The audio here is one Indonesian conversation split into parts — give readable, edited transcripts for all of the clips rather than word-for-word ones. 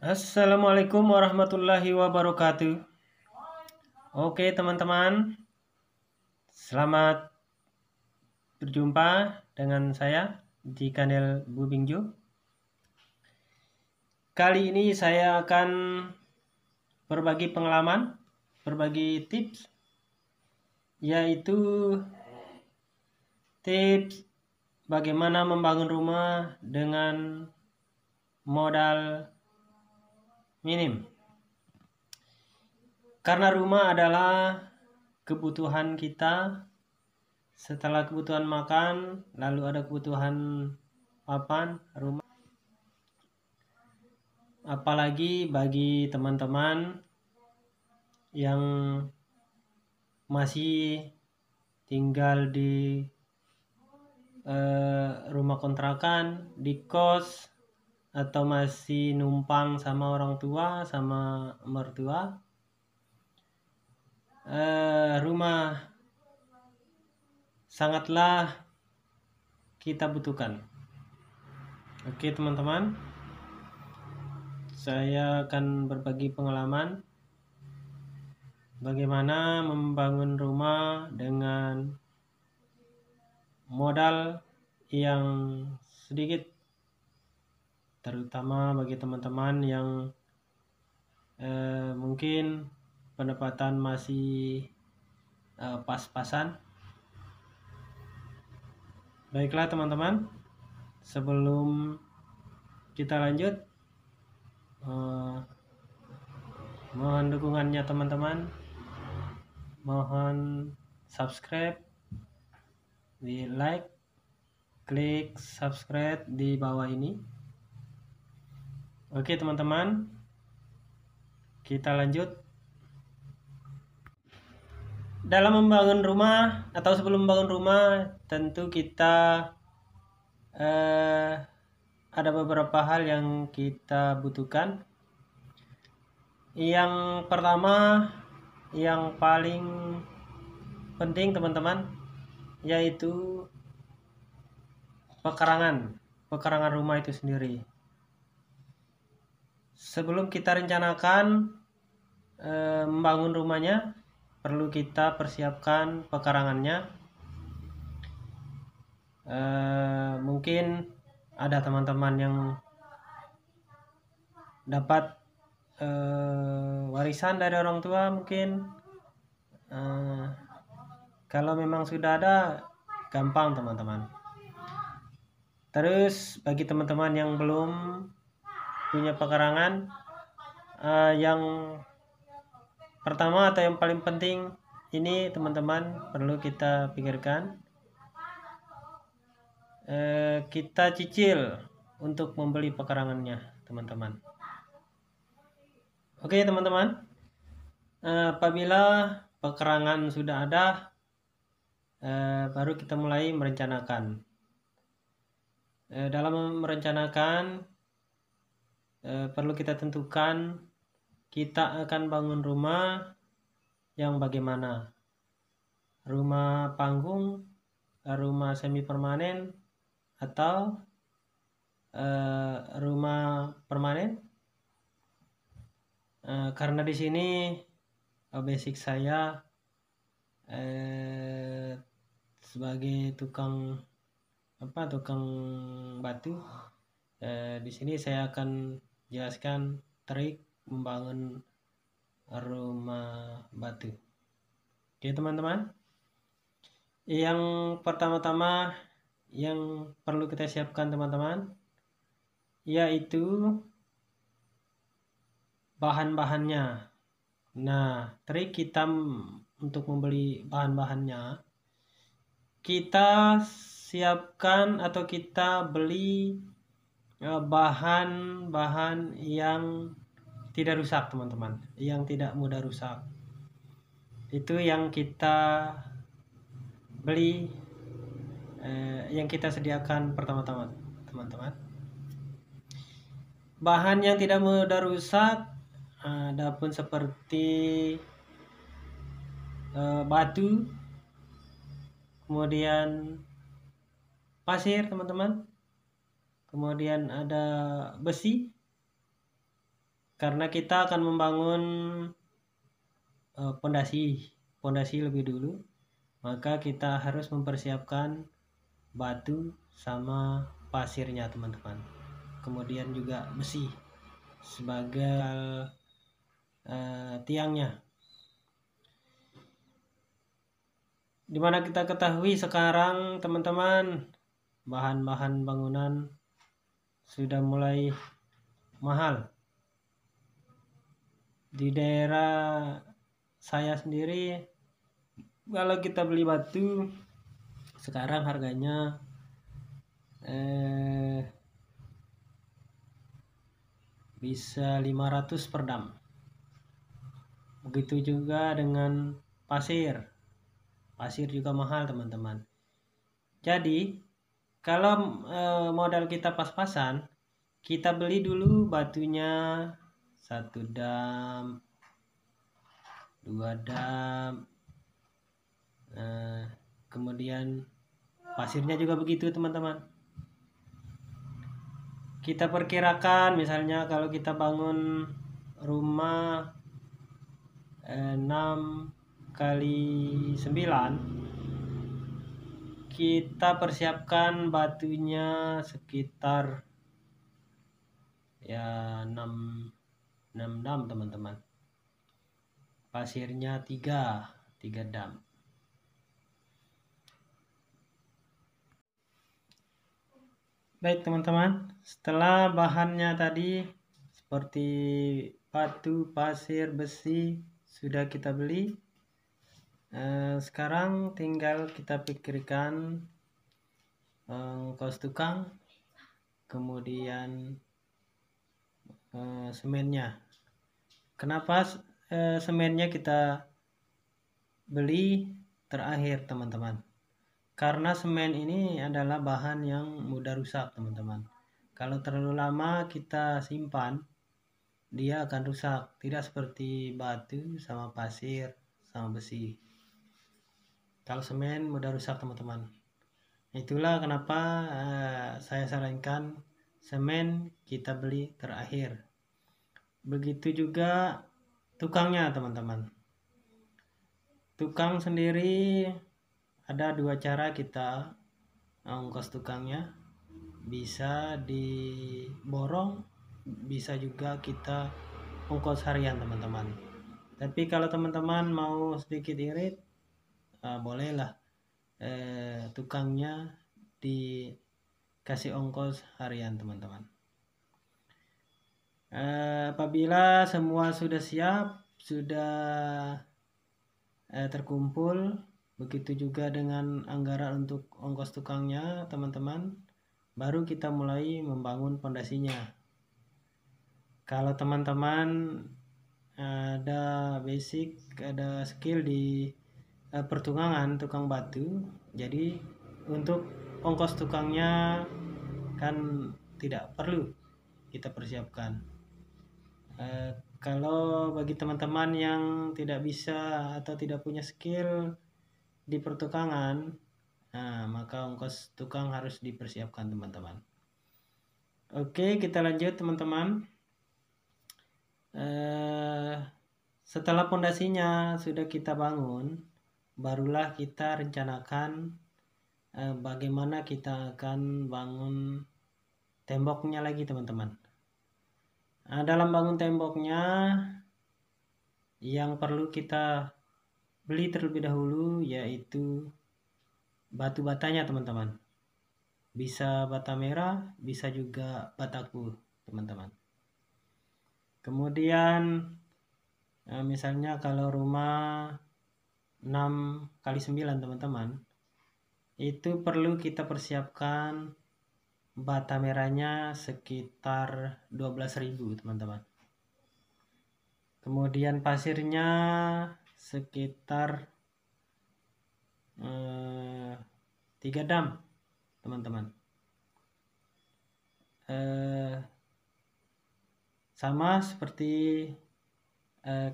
Assalamualaikum warahmatullahi wabarakatuh. Oke teman-teman, selamat berjumpa dengan saya di kanal Bubingjo. Kali ini saya akan berbagi pengalaman, berbagi tips, yaitu tips bagaimana membangun rumah dengan modal minim. Karena rumah adalah kebutuhan kita. Setelah kebutuhan makan, lalu ada kebutuhan papan, rumah. Apalagi bagi teman-teman yang masih tinggal di rumah kontrakan, di kos, atau masih numpang sama orang tua, sama mertua. Rumah sangatlah kita butuhkan. Oke teman-teman, saya akan berbagi pengalaman bagaimana membangun rumah dengan modal yang sedikit, terutama bagi teman-teman yang mungkin pendapatan masih pas-pasan. Baiklah teman-teman, sebelum kita lanjut, mohon dukungannya teman-teman, mohon subscribe, di like, klik subscribe di bawah ini. Oke teman-teman, kita lanjut. Dalam membangun rumah atau sebelum membangun rumah, tentu kita ada beberapa hal yang kita butuhkan. Yang pertama, yang paling penting teman-teman, yaitu pekarangan rumah itu sendiri. Sebelum kita rencanakan membangun rumahnya, perlu kita persiapkan pekarangannya. Mungkin ada teman-teman yang dapat warisan dari orang tua, mungkin kalau memang sudah ada, gampang teman-teman. Terus bagi teman-teman yang belum punya pekarangan, yang pertama atau yang paling penting ini teman-teman perlu kita pikirkan, kita cicil untuk membeli pekarangannya teman-teman. Oke teman-teman, apabila pekarangan sudah ada, baru kita mulai merencanakan. Dalam merencanakan, perlu kita tentukan kita akan bangun rumah yang bagaimana. Rumah panggung, rumah semi permanen, atau rumah permanen. Karena di sini basic saya sebagai tukang batu, di sini saya akan jelaskan trik membangun rumah batu. Oke teman-teman, yang pertama-tama yang perlu kita siapkan teman-teman, yaitu bahan-bahannya. Nah, trik kita untuk membeli bahan-bahannya, kita siapkan atau kita beli bahan-bahan yang tidak rusak teman-teman, yang tidak mudah rusak. Itu yang kita beli, yang kita sediakan pertama-tama teman-teman. Bahan yang tidak mudah rusak adapun seperti batu, kemudian pasir teman-teman, kemudian ada besi, karena kita akan membangun pondasi lebih dulu, maka kita harus mempersiapkan batu sama pasirnya teman-teman, kemudian juga besi sebagai tiangnya. Dimana kita ketahui sekarang teman-teman, bahan-bahan bangunan sudah mulai mahal. Di daerah saya sendiri, kalau kita beli batu sekarang harganya bisa 500 per dam. Begitu juga dengan pasir juga mahal teman-teman. Jadi kalau modal kita pas-pasan, kita beli dulu batunya 1 dam, 2 dam, kemudian pasirnya juga begitu teman-teman. Kita perkirakan misalnya kalau kita bangun rumah 6 kali 9, kita persiapkan batunya sekitar ya 6 dam teman-teman, pasirnya 3 dam. Baik teman-teman, setelah bahannya tadi seperti batu, pasir, besi sudah kita beli, sekarang tinggal kita pikirkan ongkos tukang, kemudian semennya. Kenapa semennya kita beli terakhir teman-teman? Karena semen ini adalah bahan yang mudah rusak teman-teman. Kalau terlalu lama kita simpan, dia akan rusak. Tidak seperti batu sama pasir sama besi. Kalau semen mudah rusak teman-teman. Itulah kenapa saya sarankan semen kita beli terakhir. Begitu juga tukangnya teman-teman. Tukang sendiri ada 2 cara kita ongkos tukangnya, bisa diborong, bisa juga kita ongkos harian teman-teman. Tapi kalau teman-teman mau sedikit irit, bolehlah tukangnya dikasih ongkos harian teman-teman. Apabila semua sudah siap, sudah terkumpul, begitu juga dengan anggaran untuk ongkos tukangnya teman-teman, baru kita mulai membangun pondasinya. Kalau teman-teman ada basic, ada skill di pertungangan tukang batu, jadi untuk ongkos tukangnya kan tidak perlu kita persiapkan. Kalau bagi teman-teman yang tidak bisa atau tidak punya skill di pertukangan, maka ongkos tukang harus dipersiapkan teman-teman. Oke, kita lanjut teman-teman. Setelah pondasinya sudah kita bangun, barulah kita rencanakan bagaimana kita akan bangun temboknya lagi teman-teman. Dalam bangun temboknya yang perlu kita beli terlebih dahulu yaitu batu batanya teman-teman. Bisa bata merah, bisa juga bataku teman-teman. Kemudian misalnya kalau rumah 6 kali 9 teman-teman, itu perlu kita persiapkan bata merahnya sekitar 12.000 teman-teman. Kemudian pasirnya sekitar 3 dam teman-teman. Sama seperti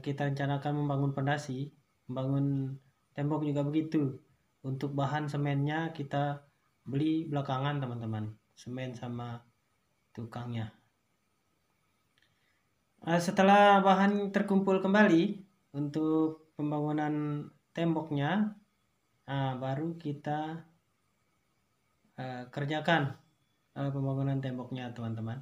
kita rencanakan membangun pondasi, membangun tembok juga begitu. Untuk bahan semennya kita beli belakangan teman-teman, semen sama tukangnya. Setelah bahan terkumpul kembali untuk pembangunan temboknya, baru kita kerjakan pembangunan temboknya, teman-teman.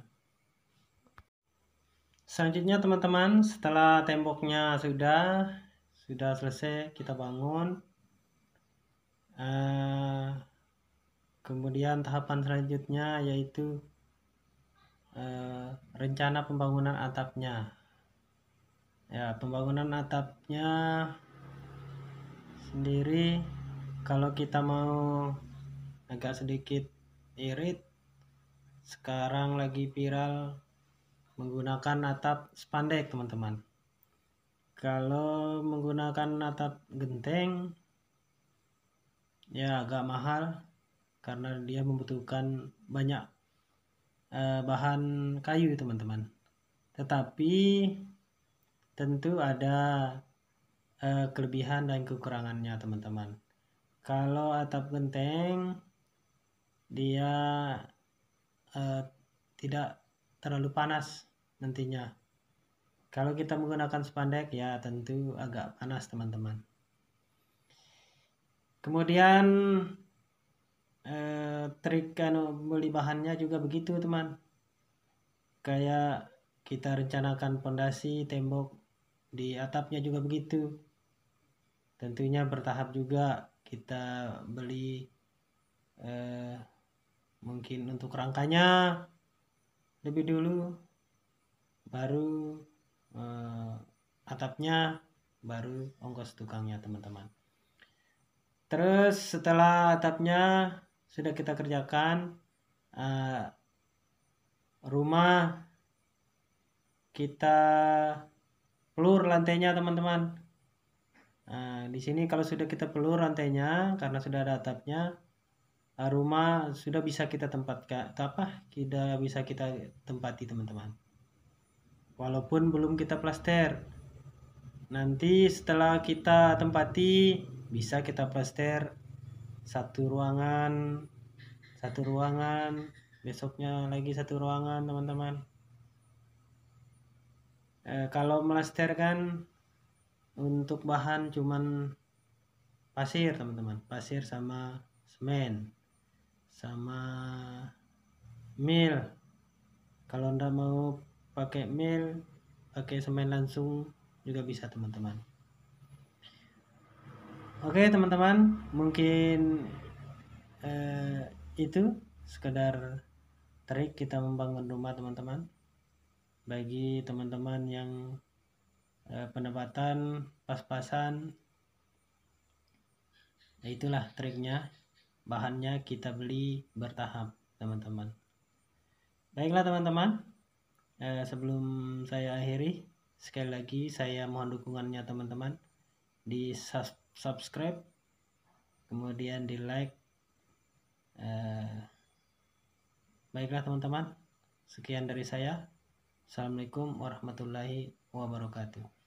Selanjutnya, teman-teman, setelah temboknya sudah selesai kita bangun, kemudian tahapan selanjutnya yaitu rencana pembangunan atapnya. Ya, pembangunan atapnya sendiri, kalau kita mau agak sedikit irit, sekarang lagi viral menggunakan atap spandek, teman-teman. Kalau menggunakan atap genteng ya agak mahal karena dia membutuhkan banyak bahan kayu, teman-teman. Tetapi tentu ada kelebihan dan kekurangannya, teman-teman. Kalau atap genteng dia tidak terlalu panas nantinya. Kalau kita menggunakan spandek ya tentu agak panas, teman-teman. Kemudian trik beli bahannya juga begitu, teman. Kayak kita rencanakan pondasi tembok di atapnya juga begitu. Tentunya bertahap juga, kita beli mungkin untuk rangkanya lebih dulu, baru atapnya, baru ongkos tukangnya, teman-teman. Terus setelah atapnya sudah kita kerjakan, rumah kita pelur lantainya, teman-teman. Di sini kalau sudah kita pelur lantainya karena sudah ada atapnya, rumah sudah bisa kita tempati, teman-teman. Walaupun belum kita plaster. Nanti setelah kita tempati bisa kita plaster satu ruangan, besoknya lagi satu ruangan, teman-teman. Kalau plaster kan untuk bahan cuman pasir, teman-teman. Pasir sama semen sama mil. Kalau ndak mau pakai mil, pakai semen langsung juga bisa, teman-teman. Oke, teman-teman, mungkin itu sekedar trik kita membangun rumah, teman-teman. Bagi teman-teman yang pendapatan pas-pasan, itulah triknya. Bahannya kita beli bertahap, teman-teman. Baiklah, teman-teman, sebelum saya akhiri, sekali lagi saya mohon dukungannya, teman-teman, di subscribe, kemudian di like. Baiklah, teman-teman, sekian dari saya. Assalamualaikum warahmatullahi wabarakatuh.